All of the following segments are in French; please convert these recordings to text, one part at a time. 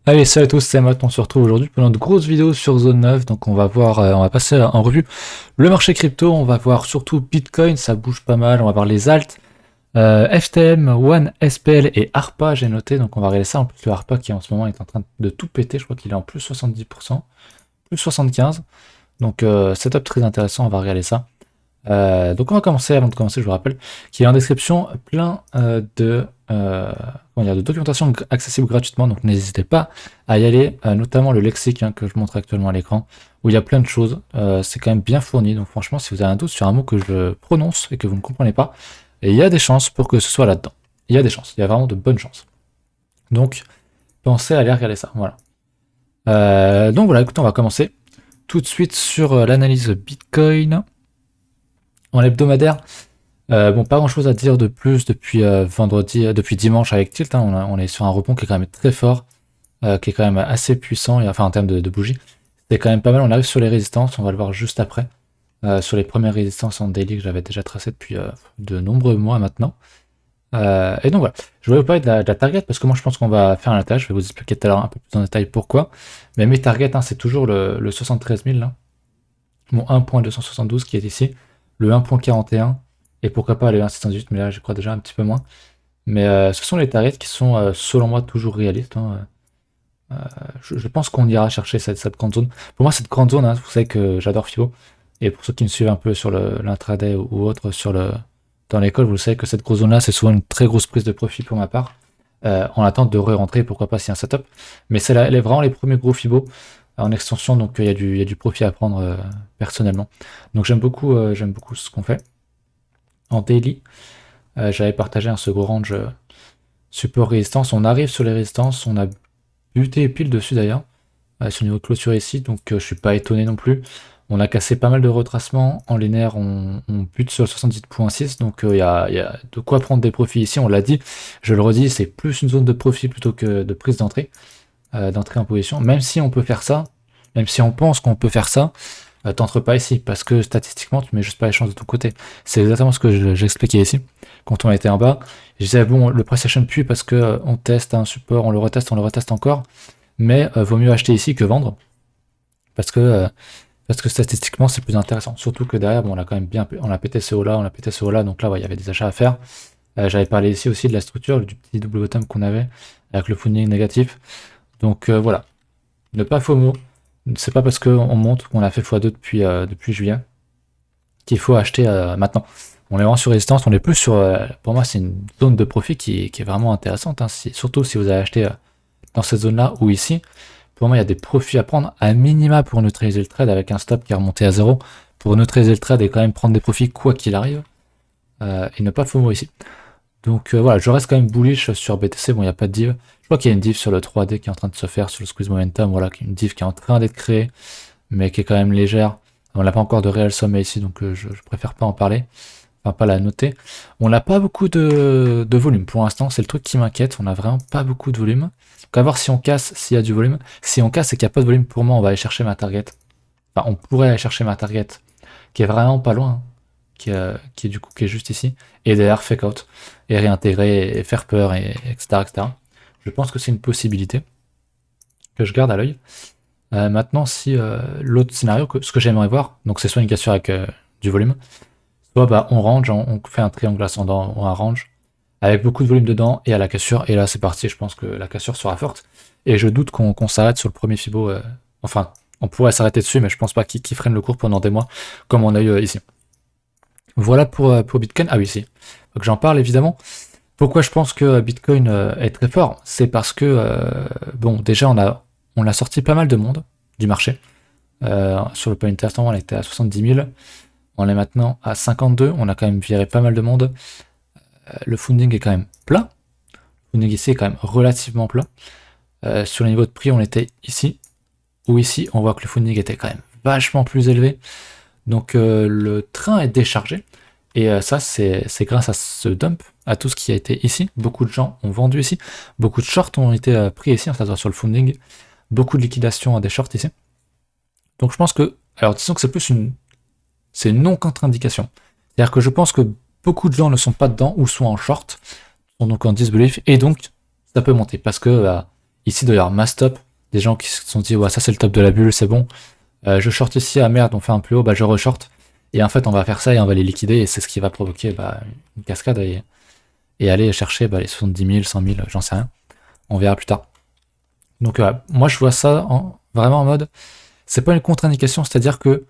Allez, salut à tous, c'est Matt, on se retrouve aujourd'hui pour notre grosse vidéo sur Zone 9. Donc on va voir, on va passer en revue le marché crypto, on va voir surtout Bitcoin, ça bouge pas mal, on va voir les alts, FTM, One, SPL et ARPA, j'ai noté, donc on va regarder ça. En plus le ARPA qui en ce moment est en train de tout péter, je crois qu'il est en plus 70%, plus 75%, donc setup très intéressant, on va regarder ça. Donc on va commencer, avant de commencer je vous rappelle qu'il y a en description plein de documentation accessible gratuitement, donc n'hésitez pas à y aller, notamment le lexique que je montre actuellement à l'écran, où il y a plein de choses, c'est quand même bien fourni, donc franchement si vous avez un doute sur un mot que je prononce et que vous ne comprenez pas, il y a des chances pour que ce soit là-dedans. Il y a des chances, il y a vraiment de bonnes chances. Donc pensez à aller regarder ça, voilà. Donc voilà, écoutez, on va commencer tout de suite sur l'analyse Bitcoin. En hebdomadaire, bon, pas grand chose à dire de plus depuis depuis dimanche avec Tilt, on est sur un rebond qui est quand même très fort, qui est quand même assez puissant, et, enfin en termes de bougies. C'est quand même pas mal, on arrive sur les résistances, on va le voir juste après, sur les premières résistances en daily que j'avais déjà tracées depuis de nombreux mois maintenant. Et donc voilà, je voulais vous parler de la target parce que moi je pense qu'on va faire un attaque, je vais vous expliquer tout à l'heure un peu plus en détail pourquoi. Mais mes targets, c'est toujours le 73 000 là, mon 1.272 qui est ici, le 1.41 et pourquoi pas aller 1.618, mais là je crois déjà un petit peu moins. Mais ce sont les targets qui sont selon moi toujours réalistes. Je pense qu'on ira chercher cette grande zone. Pour moi cette grande zone, vous savez que j'adore Fibo, et pour ceux qui me suivent un peu sur l'intraday ou autre dans l'école, vous savez que cette grosse zone là c'est souvent une très grosse prise de profit pour ma part, en attente de re-rentrer, pourquoi pas si un setup. Mais c'est là, elle est vraiment les premiers gros Fibo en extension, donc il y a du profit à prendre personnellement. Donc j'aime beaucoup ce qu'on fait. En daily, j'avais partagé un second range support résistance. On arrive sur les résistances, on a buté pile dessus d'ailleurs, sur le niveau de clôture ici, donc je suis pas étonné non plus. On a cassé pas mal de retracements. En linéaire, on bute sur le 78.6, donc il y a de quoi prendre des profits ici, on l'a dit. Je le redis, c'est plus une zone de profit plutôt que de prise d'entrée en position. Même si on peut faire ça, même si on pense qu'on peut faire ça, t'entres pas ici, parce que statistiquement, tu mets juste pas les chances de ton côté. C'est exactement ce que j'expliquais ici, quand on était en bas. Je disais, bon, le price action pue parce que on teste un support, on le reteste encore, mais vaut mieux acheter ici que vendre, parce que statistiquement, c'est plus intéressant. Surtout que derrière, bon, on a quand même on a pété ce haut-là, donc là, ouais, il y avait des achats à faire. J'avais parlé ici aussi de la structure, du petit double bottom qu'on avait, avec le funding négatif. Donc voilà, ne pas FOMO. C'est pas parce qu'on monte qu'on a fait x2 depuis juillet qu'il faut acheter maintenant. On est vraiment sur résistance, on est plus sur. Pour moi, c'est une zone de profit qui est vraiment intéressante, surtout si vous avez acheté dans cette zone-là ou ici. Pour moi, il y a des profits à prendre à minima pour neutraliser le trade avec un stop qui est remonté à 0. Pour neutraliser le trade et quand même prendre des profits quoi qu'il arrive. Et ne pas FOMO ici. Donc voilà, je reste quand même bullish sur BTC. Bon, il n'y a pas de div. Je crois qu'il y a une div sur le 3D qui est en train de se faire, sur le squeeze momentum. Voilà, une div qui est en train d'être créée, mais qui est quand même légère. On n'a pas encore de réel sommet ici, donc je préfère pas en parler. Enfin, pas la noter. On n'a pas beaucoup de volume pour l'instant. C'est le truc qui m'inquiète. On n'a vraiment pas beaucoup de volume. Donc à voir si on casse, s'il y a du volume. Si on casse et qu'il n'y a pas de volume, pour moi, on va aller chercher ma target. Enfin, on pourrait aller chercher ma target, qui est vraiment pas loin. Qui est juste ici, et derrière fake out, et réintégrer, et faire peur, etc., etc. Je pense que c'est une possibilité que je garde à l'œil. Maintenant, si l'autre scénario, ce que j'aimerais voir, donc c'est soit une cassure avec du volume, soit on range, on fait un triangle ascendant ou un range, avec beaucoup de volume dedans, et à la cassure, et là c'est parti, je pense que la cassure sera forte, et je doute qu'on s'arrête sur le premier Fibo, enfin, on pourrait s'arrêter dessus, mais je pense pas qu'il freine le cours pendant des mois, comme on a eu ici. Voilà pour Bitcoin. Ah oui, si. Donc j'en parle évidemment. Pourquoi je pense que Bitcoin est très fort? C'est parce que, bon, déjà on a sorti pas mal de monde du marché. Sur le point instant, on était à 70 000. On est maintenant à 52. On a quand même viré pas mal de monde. Le funding est quand même plat. Le funding ici est quand même relativement plat. Sur le niveau de prix, on était ici. Ou ici, on voit que le funding était quand même vachement plus élevé. Donc le train est déchargé, et ça c'est grâce à ce dump, à tout ce qui a été ici. Beaucoup de gens ont vendu ici, beaucoup de shorts ont été pris ici, ça se voit sur le funding, beaucoup de liquidations à des shorts ici. Donc je pense que, alors disons que c'est une non-contre-indication. C'est-à-dire que je pense que beaucoup de gens ne sont pas dedans ou sont en short, sont donc en disbelief, et donc ça peut monter, parce que Ici, d'ailleurs, mass top. Des gens qui se sont dit, ouais, ça c'est le top de la bulle, c'est bon. Je short ici, ah merde, on fait un plus haut, bah je reshort. Et en fait, on va faire ça et on va les liquider, et c'est ce qui va provoquer une cascade et aller chercher les 70 000, 100 000, j'en sais rien. On verra plus tard. Donc, moi, je vois ça vraiment en mode, c'est pas une contre-indication, c'est-à-dire que,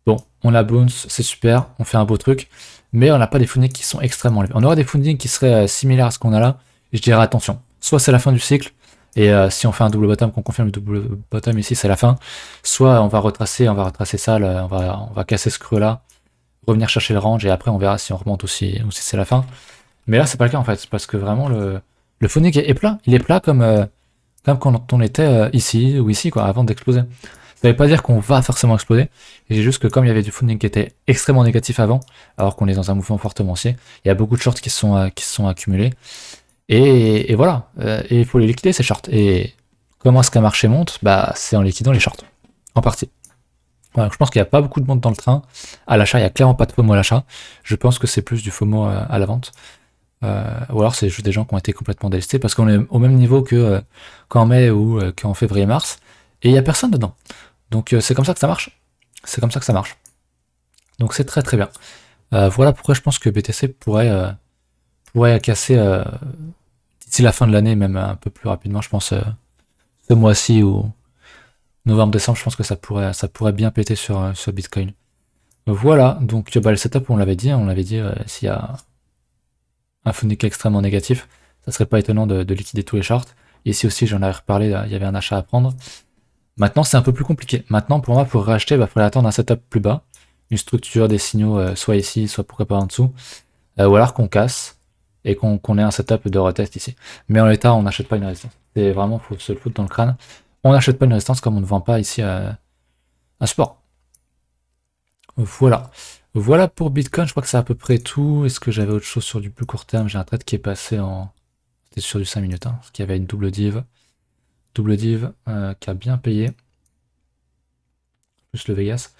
bon, on a bounce, c'est super, on fait un beau truc, mais on n'a pas des foundings qui sont extrêmement élevés. On aurait des foundings qui seraient similaires à ce qu'on a là, et je dirais attention, soit c'est la fin du cycle, et si on fait un double bottom, qu'on confirme le double bottom ici, c'est la fin, soit on va retracer ça, on va casser ce creux là, revenir chercher le range, et après on verra si on remonte ou si c'est la fin. Mais là, c'est pas le cas en fait, parce que vraiment le founding est plat, il est plat comme quand on était ici ou ici, quoi, avant d'exploser. Ça veut pas dire qu'on va forcément exploser, c'est juste que comme il y avait du funding qui était extrêmement négatif avant, alors qu'on est dans un mouvement fortement haussier, il y a beaucoup de shorts qui se sont accumulés, et voilà, et il faut les liquider ces shorts. Et comment est-ce qu'un marché monte? Bah, c'est en liquidant les shorts, en partie. Voilà, je pense qu'il n'y a pas beaucoup de monde dans le train. À l'achat, il n'y a clairement pas de FOMO à l'achat. Je pense que c'est plus du FOMO à la vente. Ou alors c'est juste des gens qui ont été complètement délestés parce qu'on est au même niveau que qu'en mai ou qu'en février-mars, et il n'y a personne dedans. Donc c'est comme ça que ça marche. C'est comme ça que ça marche. Donc c'est très très bien. Voilà pourquoi je pense que BTC pourrait casser d'ici la fin de l'année, même un peu plus rapidement, je pense, ce mois-ci ou novembre-décembre, je pense que ça pourrait bien péter sur Bitcoin. Voilà, donc le setup, on l'avait dit, s'il y a un funding extrêmement négatif, ça serait pas étonnant de liquider tous les shorts. Ici aussi, j'en avais reparlé, il y avait un achat à prendre. Maintenant, c'est un peu plus compliqué. Maintenant, pour moi, pour racheter, il faudrait attendre un setup plus bas, une structure, des signaux, soit ici, soit pourquoi pas en dessous, ou alors qu'on casse et qu'on ait un setup de retest ici. Mais en l'état, on n'achète pas une résistance. C'est vraiment, faut se le foutre dans le crâne. On n'achète pas une résistance comme on ne vend pas ici un support. Voilà. Voilà pour Bitcoin, je crois que c'est à peu près tout. Est-ce que j'avais autre chose sur du plus court terme? J'ai un trade qui est passé en... C'était sur du 5 minutes, parce qu'il y avait une double div. Double div qui a bien payé. Plus le Vegas.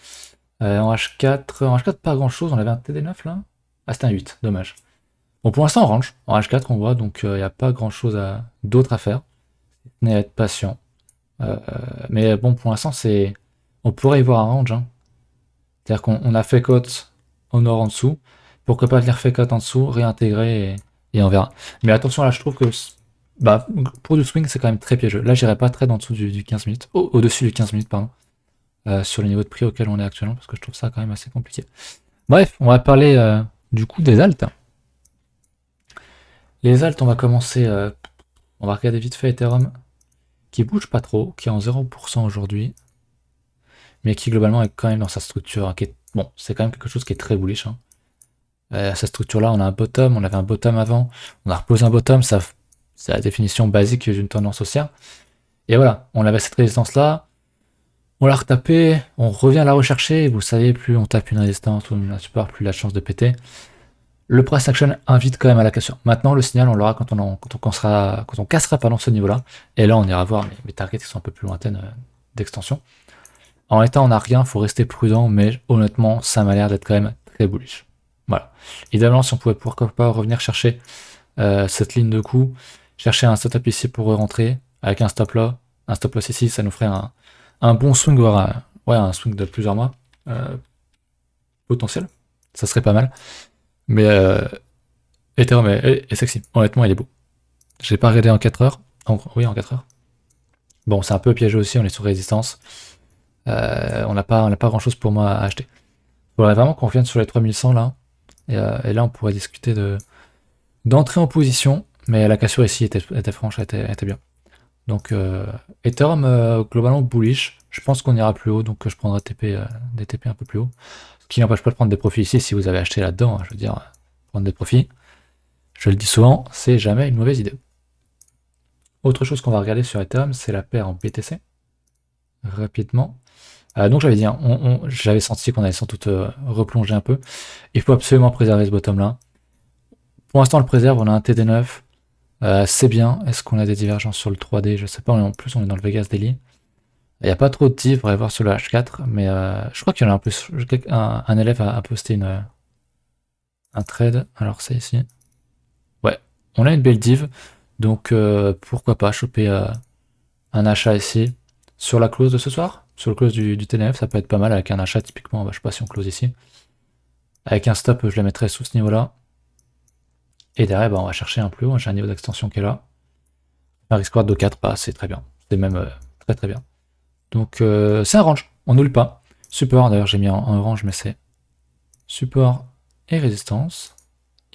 En H4, pas grand chose, on avait un TD9 là. Ah, c'était un 8, dommage. Bon, pour l'instant, on range. En H4, on voit, donc il n'y a pas grand chose d'autre à faire. On est à être patient. Mais bon, pour l'instant, on pourrait y voir un range. C'est-à-dire qu'on a fait cote au nord en dessous. Pourquoi pas venir fait cote en dessous, réintégrer et on verra. Mais attention, là, je trouve que pour du swing, c'est quand même très piégeux. Là, j'irai pas très en dessous du 15 minutes. Au-dessus du 15 minutes, pardon. Sur le niveau de prix auquel on est actuellement, parce que je trouve ça quand même assez compliqué. Bref, on va parler du coup des altes. Les altes, on va commencer. On va regarder vite fait Ethereum, qui bouge pas trop, qui est en 0% aujourd'hui, mais qui globalement est quand même dans sa structure, qui est, bon, c'est quand même quelque chose qui est très bullish. Cette structure-là, on a un bottom, on avait un bottom avant, on a reposé un bottom, c'est la définition basique d'une tendance haussière. Et voilà, on avait cette résistance-là, on l'a retapé, on revient à la rechercher, et vous savez, plus on tape une résistance ou un support, plus la chance de péter. Le price action invite quand même à la cassure. Maintenant, le signal, on l'aura quand on cassera ce niveau-là. Et là, on ira voir mes targets qui sont un peu plus lointaines d'extension. En l'état, on n'a rien, il faut rester prudent, mais honnêtement, ça m'a l'air d'être quand même très bullish. Voilà. Idéalement, si on pouvait pourquoi pas revenir chercher cette ligne de coup, chercher un setup ici pour rentrer, avec un stop loss ici, ça nous ferait un bon swing, voire un swing de plusieurs mois potentiel. Ça serait pas mal. Mais Ethereum est sexy. Honnêtement, il est beau. Je l'ai pas regardé en 4 heures. Oui, en 4 heures. Bon, c'est un peu piégeux aussi, on est sur résistance. On n'a pas grand chose pour moi à acheter. Il faudrait vraiment qu'on revienne sur les 3100 là. Et là, on pourrait discuter d'entrer en position. Mais la cassure ici était franche, était bien. Donc, Ethereum, globalement bullish. Je pense qu'on ira plus haut, donc je prendrai des TP un peu plus haut. Ce qui n'empêche pas de prendre des profits ici si vous avez acheté là-dedans. Je veux dire, prendre des profits. Je le dis souvent, c'est jamais une mauvaise idée. Autre chose qu'on va regarder sur Ethereum, c'est la paire en BTC. Rapidement. Donc j'avais dit, j'avais senti qu'on allait sans doute replonger un peu. Il faut absolument préserver ce bottom-là. Pour l'instant, on le préserve, on a un TD9. C'est bien. Est-ce qu'on a des divergences sur le 3D? Je sais pas, en plus on est dans le Vegas Daily. Il n'y a pas trop de div, on va voir sur le H4, mais je crois qu'il y en a en plus. Un élève a posté un trade, alors c'est ici. Ouais, on a une belle div, donc pourquoi pas choper un achat ici sur la close de ce soir, sur le close du TNF, ça peut être pas mal avec un achat typiquement, bah, je sais pas si on close ici. Avec un stop, je le mettrai sous ce niveau-là. Et derrière, bah, on va chercher un plus haut, j'ai un niveau d'extension qui est là. Un risk squad de 4, bah, c'est très bien. C'est même très très bien. Donc c'est un range, on n'oublie pas. Support, d'ailleurs j'ai mis en orange, mais c'est support et résistance.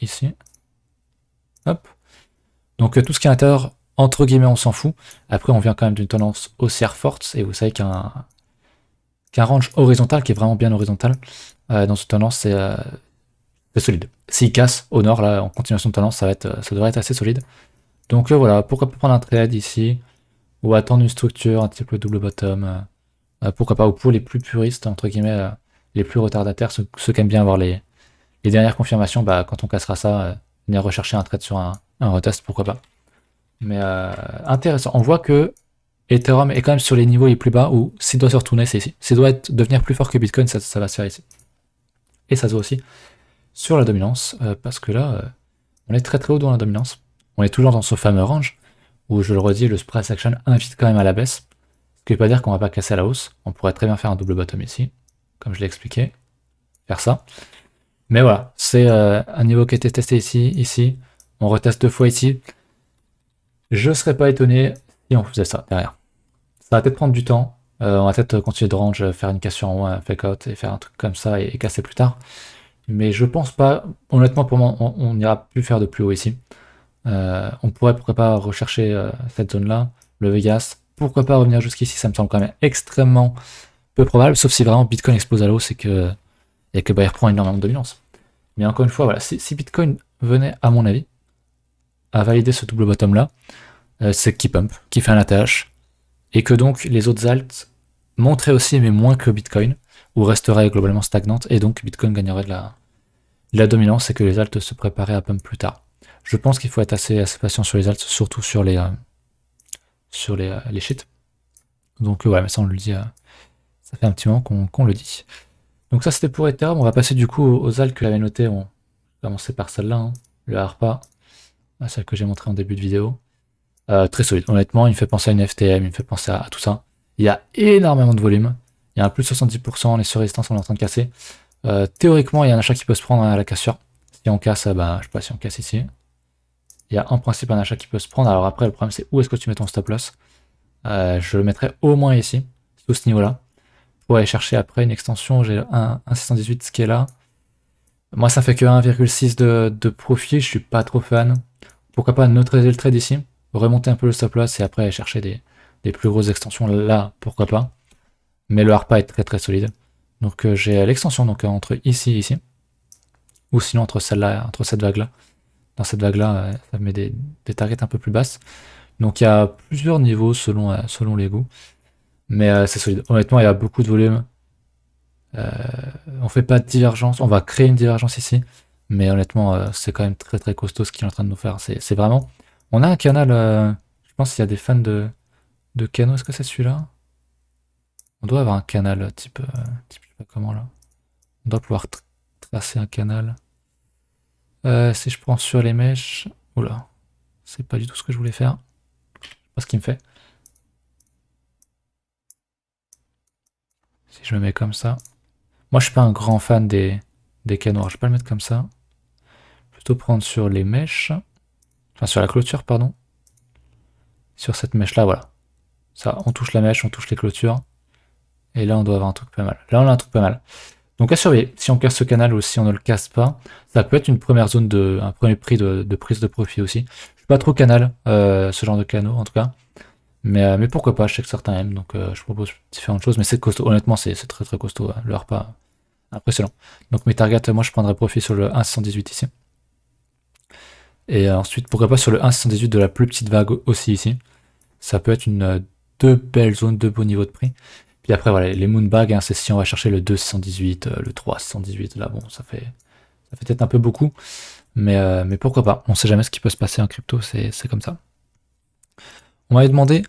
Ici. Hop. Donc tout ce qui est à l'intérieur, entre guillemets, on s'en fout. Après, on vient quand même d'une tendance haussière forte, et vous savez qu'un range horizontal, qui est vraiment bien horizontal, dans cette tendance, c'est solide. S'il casse au nord, là, en continuation de tendance, ça devrait être assez solide. Donc voilà, pourquoi pas prendre un trade ici, ou attendre une structure, un type double bottom, pourquoi pas, ou pour les plus puristes, entre guillemets, les plus retardataires, ceux qui aiment bien avoir les dernières confirmations, bah, quand on cassera ça, venir rechercher un trade sur un retest, pourquoi pas. Mais intéressant, on voit que Ethereum est quand même sur les niveaux les plus bas, où s'il doit se retourner, c'est ici. S'il doit devenir plus fort que Bitcoin, ça va se faire ici. Et ça se voit aussi sur la dominance, parce que là, on est très très haut dans la dominance. On est toujours dans ce fameux range, où je le redis, le price action invite quand même à la baisse. Ce qui ne veut pas dire qu'on va pas casser à la hausse. On pourrait très bien faire un double bottom ici, comme je l'ai expliqué. Faire ça. Mais voilà, c'est un niveau qui a été testé ici. On reteste 2 fois ici. Je serais pas étonné si on faisait ça derrière. Ça va peut-être prendre du temps. On va peut-être continuer de range, faire une cassure en haut, un fake out et faire un truc comme ça et casser plus tard. Mais je pense pas, honnêtement pour moi, on n'ira plus faire de plus haut ici. On pourrait pas rechercher cette zone-là, le Vegas. Pourquoi pas revenir jusqu'ici, ça me semble quand même extrêmement peu probable, sauf si vraiment Bitcoin explose à l'eau, et que bah, il reprend énormément de dominance. Mais encore une fois, voilà, si Bitcoin venait, à mon avis, à valider ce double bottom là, c'est qui pump, qui fait un ATH, et que donc les autres alts monteraient aussi, mais moins que Bitcoin, ou resteraient globalement stagnantes, et donc Bitcoin gagnerait de la dominance, et que les alts se préparaient à pump plus tard. Je pense qu'il faut être assez patient sur les alts, surtout sur les shits. Donc ouais, mais ça on le dit, ça fait un petit moment qu'on le dit. Donc ça c'était pour Ethereum, on va passer du coup aux alts que j'avais notées, on va commencer par celle-là, hein, le ARPA, celle que j'ai montrée en début de vidéo. Très solide, honnêtement, il me fait penser à une FTM, il me fait penser à tout ça. Il y a énormément de volume, il y a un plus de 70%, les sur-résistances on est en train de casser. Théoriquement, il y a un achat qui peut se prendre à la cassure. Si on casse, bah, je sais pas si on casse ici. Il y a en principe un achat qui peut se prendre, alors après le problème c'est où est-ce que tu mets ton stop loss. Je le mettrai au moins ici, sous ce niveau-là. Pour aller chercher après une extension, j'ai un 618 ce qui est là. Moi ça fait que 1,6 de profit, je suis pas trop fan. Pourquoi pas neutraliser le trade ici, remonter un peu le stop loss et après aller chercher des plus grosses extensions là, pourquoi pas. Mais le ARPA est très très solide. Donc j'ai l'extension donc entre ici et ici. Ou sinon entre celle-là, entre cette vague-là. Dans cette vague-là, ça met des targets un peu plus basses. Donc il y a plusieurs niveaux selon les goûts. Mais c'est solide. Honnêtement, il y a beaucoup de volume. On fait pas de divergence. On va créer une divergence ici. Mais honnêtement, c'est quand même très très costaud ce qu'il est en train de nous faire. C'est vraiment... On a un canal... je pense qu'il y a des fans de Cano. Est-ce que c'est celui-là? On doit avoir un canal type... je sais pas comment là. On doit pouvoir tracer un canal. Si je prends sur les mèches... Oula. C'est pas du tout ce que je voulais faire. Je sais pas ce qu'il me fait. Si je me mets comme ça. Moi, je suis pas un grand fan des canaux. Je vais pas le mettre comme ça. Plutôt prendre sur les mèches. Enfin, sur la clôture, pardon. Sur cette mèche-là, voilà. Ça, on touche la mèche, on touche les clôtures. Et là, on doit avoir un truc pas mal. Là, on a un truc pas mal. Donc, à surveiller. Si on casse ce canal ou si on ne le casse pas, ça peut être une première zone un premier prix de prise de profit aussi. Je suis pas trop canal, ce genre de canaux, en tout cas. Mais pourquoi pas, je sais que certains aiment, donc je propose différentes choses. Mais c'est costaud. Honnêtement, c'est très très costaud. Le repas, impressionnant. Donc mes targets, moi je prendrais profit sur le 1,618 ici. Et ensuite, pourquoi pas sur le 1,618 de la plus petite vague aussi ici. Ça peut être deux belles zones, deux beaux niveaux de prix. Puis après, voilà, les moonbags, hein, c'est si on va chercher le 2,618, le 3,618, là, bon, ça fait peut-être un peu beaucoup. Mais pourquoi pas. On sait jamais ce qui peut se passer en crypto, c'est comme ça. On m'avait demandé,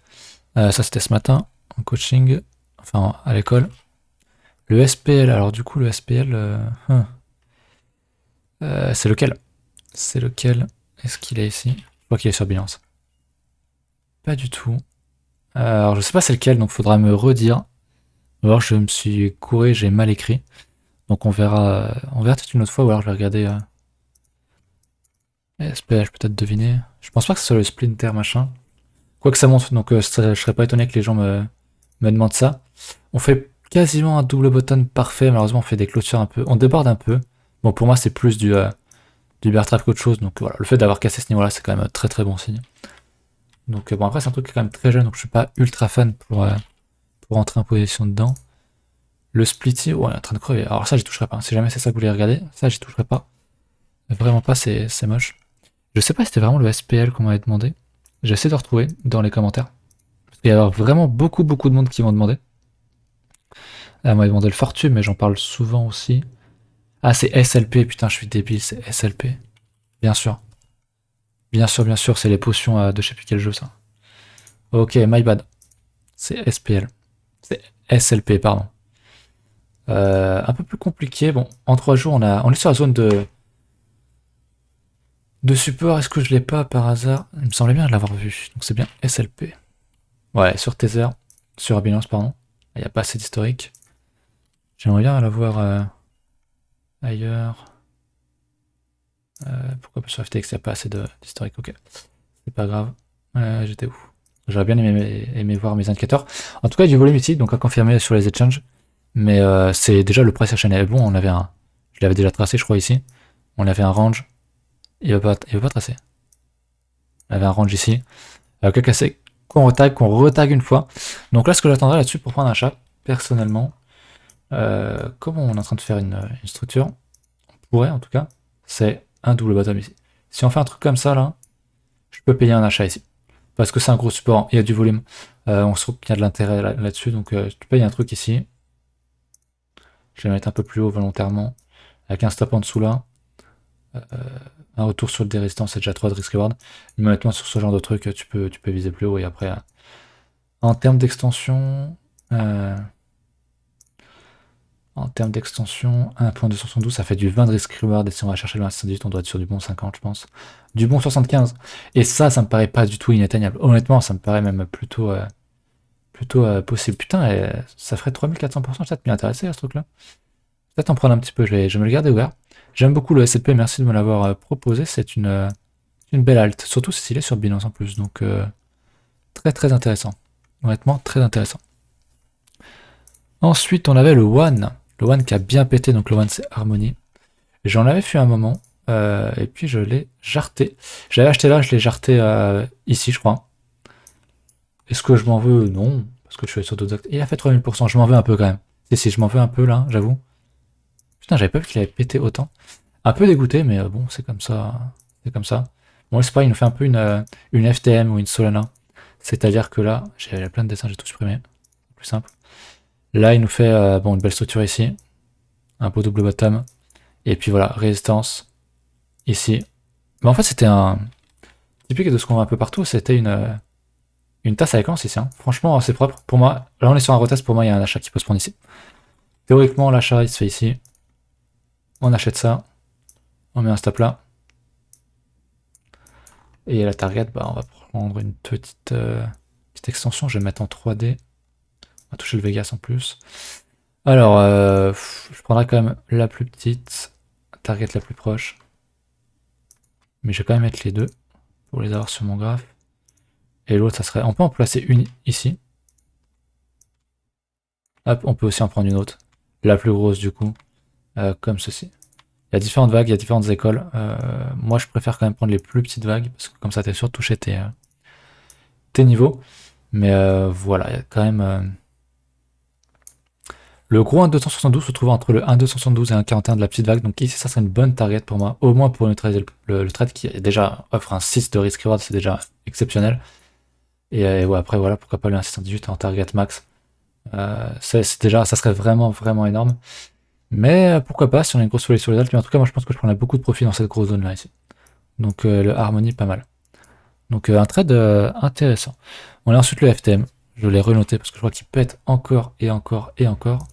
ça c'était ce matin, en coaching, enfin à l'école, le SPL. Alors du coup, le SPL, c'est lequel? C'est lequel? Est-ce qu'il est ici? Je crois qu'il est sur Binance. Pas du tout. Alors je sais pas c'est lequel, donc faudra me redire. Ou alors je me suis couré, j'ai mal écrit. Donc on verra peut-être une autre fois, ou alors je vais regarder SPH, peut-être deviner. Je pense pas que ce soit le Splinter machin. Quoi que ça monte, donc je serais pas étonné que les gens me demandent ça. On fait quasiment un double button parfait, malheureusement on fait des clôtures un peu, on déborde un peu. Bon pour moi c'est plus du bear trap qu'autre chose, donc voilà, le fait d'avoir cassé ce niveau là c'est quand même très très bon signe. Donc bon après c'est un truc qui est quand même très jeune, donc je suis pas ultra fan pour entrer en position dedans. Le splitty, ouais, il est en train de crever. Alors ça, j'y toucherai pas. Si jamais c'est ça que vous voulez regarder, ça, j'y toucherai pas. Vraiment pas, c'est moche. Je sais pas si c'était vraiment le SPL qu'on m'avait demandé. J'essaie de retrouver dans les commentaires. Parce qu'il y a vraiment beaucoup, beaucoup de monde qui m'ont demandé. Elle m'a demandé le Fortune, mais j'en parle souvent aussi. Ah, c'est SLP, putain, je suis débile, c'est SLP. Bien sûr. Bien sûr, c'est les potions de je sais plus quel jeu, ça. Ok, my bad. C'est SPL. C'est SLP, pardon. Un peu plus compliqué. Bon, en 3 jours, on est sur la zone de support. Est-ce que je l'ai pas par hasard? Il me semblait bien de l'avoir vu. Donc c'est bien SLP. Ouais, sur Tether, sur Binance, pardon. Il n'y a pas assez d'historique. J'aimerais bien l'avoir ailleurs. Pourquoi pas sur FTX, il n'y a pas assez d'historique. Ok, c'est pas grave. J'étais où? J'aurais bien aimé voir mes indicateurs. En tout cas, il y a du volume ici, donc à confirmer sur les exchanges. Mais c'est déjà le price action est bon. Je l'avais déjà tracé, je crois, ici. On avait un range. Il va pas tracer. On avait un range ici. Casser, qu'on retag une fois. Donc là, ce que j'attendrai là-dessus pour prendre un chat, personnellement, comment on est en train de faire une structure, on pourrait en tout cas, c'est un double bottom ici. Si on fait un truc comme ça là, je peux payer un achat ici. Parce que c'est un gros support, il y a du volume. On se trouve qu'il y a de l'intérêt là-dessus, donc tu payes un truc ici. Je vais mettre un peu plus haut volontairement, avec un stop en dessous là. Un retour sur le dérésistant, c'est déjà 3 de risk reward. Mais honnêtement, sur ce genre de truc, tu peux viser plus haut et après. En termes d'extension. En termes d'extension, 1.272, ça fait du 20 de risk reward. Et si on va chercher le 1,78, on doit être sur du bon 50, je pense. Du bon 75. Et ça me paraît pas du tout inatteignable. Honnêtement, ça me paraît même plutôt possible. Putain, ça ferait 3400%, peut-être m'y intéresser à ce truc-là. Peut-être en prendre un petit peu, je vais me le garder ouvert. J'aime beaucoup le SLP, merci de me l'avoir proposé. C'est une belle alt. Surtout s'il est sur Binance en plus. Donc, très très intéressant. Honnêtement, très intéressant. Ensuite, on avait le One. Le One qui a bien pété, donc le One c'est Harmony. J'en avais fait un moment, et puis je l'ai jarté. J'avais acheté là, je l'ai jarté ici, je crois. Est-ce que je m'en veux? Non, parce que je suis sur d'autres actes. Il a fait 3000%, je m'en veux un peu quand même. Si, je m'en veux un peu là, j'avoue. Putain, j'avais pas vu qu'il avait pété autant. Un peu dégoûté, mais bon, c'est comme ça. C'est comme ça. Bon, le spray, il nous fait un peu une FTM ou une Solana. C'est-à-dire que là, j'ai plein de dessins, j'ai tout supprimé. Plus simple. Là, il nous fait bon, une belle structure ici. Un beau double bottom. Et puis voilà, résistance. Ici. Mais en fait, c'était un. Typique de ce qu'on voit un peu partout, c'était une tasse avec lance ici. Hein. Franchement, c'est propre. Pour moi, là, on est sur un retest. Pour moi, il y a un achat qui peut se prendre ici. Théoriquement, l'achat, il se fait ici. On achète ça. On met un stop là. Et la target, bah, on va prendre une petite extension. Je vais mettre en 3D. On va toucher le Vegas en plus. Alors, je prendrai quand même la plus petite. Target la plus proche. Mais je vais quand même mettre les deux. Pour les avoir sur mon graphe. Et l'autre, ça serait... On peut en placer une ici. Hop, on peut aussi en prendre une autre. La plus grosse du coup. Comme ceci. Il y a différentes vagues, il y a différentes écoles. Moi, je préfère quand même prendre les plus petites vagues. Parce que comme ça, t'es sûr de toucher tes niveaux. Mais voilà, il y a quand même... Le gros 1.272 se trouve entre le 1.272 et 1.41 de la petite vague. Donc ici, ça serait une bonne target pour moi. Au moins pour neutraliser le trade qui déjà offre un 6 de risk reward. C'est déjà exceptionnel. Et ouais, après, voilà, pourquoi pas le 1.618 en target max. C'est déjà, ça serait vraiment, vraiment énorme. Mais pourquoi pas si on a une grosse folie sur les altes. Mais en tout cas, moi, je pense que je prendrais beaucoup de profit dans cette grosse zone-là ici. Donc le Harmony, pas mal. Donc un trade intéressant. On a ensuite le FTM. Je l'ai renoté parce que je crois qu'il pète encore et encore et encore.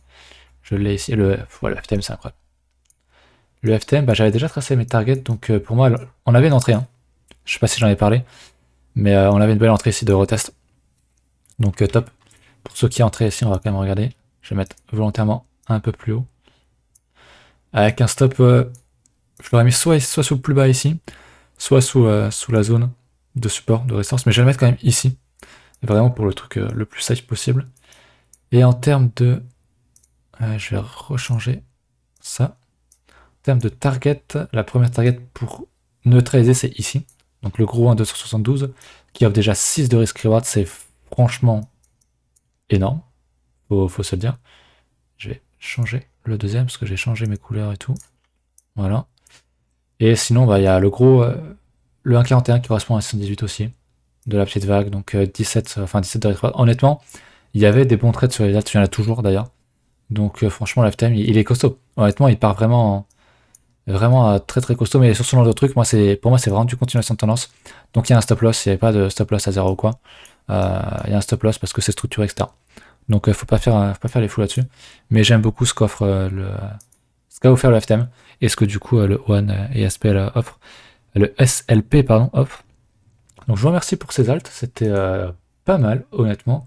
Je l'ai ici. Ouais, le FTM, c'est incroyable. Le FTM, bah, j'avais déjà tracé mes targets. Donc pour moi, on avait une entrée. Hein. Je sais pas si j'en ai parlé. Mais on avait une belle entrée ici de retest. Donc top. Pour ceux qui entraient ici, on va quand même regarder. Je vais mettre volontairement un peu plus haut. Avec un stop, je l'aurais mis soit sous le plus bas ici, soit sous la zone de support, de résistance, mais je vais le mettre quand même ici. Vraiment pour le truc le plus safe possible. Et en termes de... je vais rechanger ça. En termes de target, la première target pour neutraliser, c'est ici. Donc le gros 1 272, qui offre déjà 6 de risk reward, c'est franchement énorme. Faut se le dire. Je vais changer le deuxième, parce que j'ai changé mes couleurs et tout. Voilà. Et sinon, bah, il y a le gros, le 1,41 qui correspond à 118 aussi, de la petite vague, donc 17 de risk reward. Honnêtement, il y avait des bons trades sur les dates, il y en a toujours d'ailleurs. Donc franchement, Lifetime, il est costaud. Honnêtement, il part vraiment très très costaud, mais sur ce genre de truc, pour moi, c'est vraiment du continuation de tendance. Donc il y a un stop loss, il n'y avait pas de stop loss à 0 ou quoi. Il y a un stop loss parce que c'est structuré, etc. Donc faut pas faire les fous là-dessus. Mais j'aime beaucoup ce qu'offre ce qu'a offert le FTM et ce que du coup le ONE et SPL offre. Le SLP, pardon, offre. Donc je vous remercie pour ces alts, c'était pas mal, honnêtement.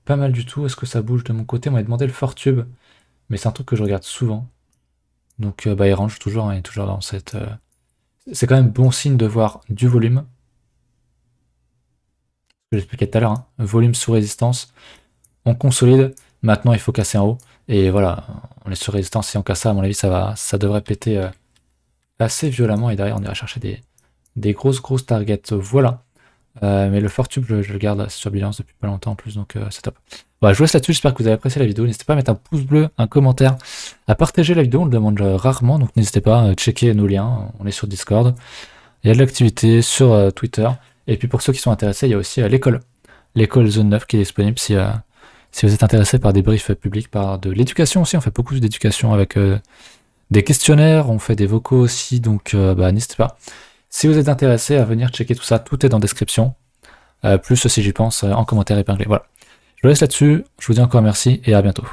Pas mal du tout. Est-ce que ça bouge de mon côté? On m'a demandé le Fortube, mais c'est un truc que je regarde souvent. Donc bah, il range toujours, hein, il est toujours dans cette... C'est quand même bon signe de voir du volume. Je l'expliquais tout à l'heure, hein. Volume sous résistance. On consolide, maintenant il faut casser en haut. Et voilà, on est sur résistance, si on casse ça, à mon avis, ça devrait péter assez violemment. Et derrière, on ira chercher des grosses targets. Voilà. Mais le Fortube, je le garde sur Binance depuis pas longtemps en plus, donc c'est top. Voilà, je vous laisse là-dessus, j'espère que vous avez apprécié la vidéo. N'hésitez pas à mettre un pouce bleu, un commentaire, à partager la vidéo, on le demande rarement, donc n'hésitez pas à checker nos liens, on est sur Discord. Il y a de l'activité sur Twitter. Et puis pour ceux qui sont intéressés, il y a aussi l'école Zone 9 qui est disponible si vous êtes intéressé par des briefs publics, par de l'éducation aussi. On fait beaucoup d'éducation avec des questionnaires, on fait des vocaux aussi, donc bah, n'hésitez pas. Si vous êtes intéressé à venir checker tout ça, tout est dans la description. Plus si j'y pense en commentaire épinglé. Voilà. Je vous laisse là-dessus, je vous dis encore merci et à bientôt.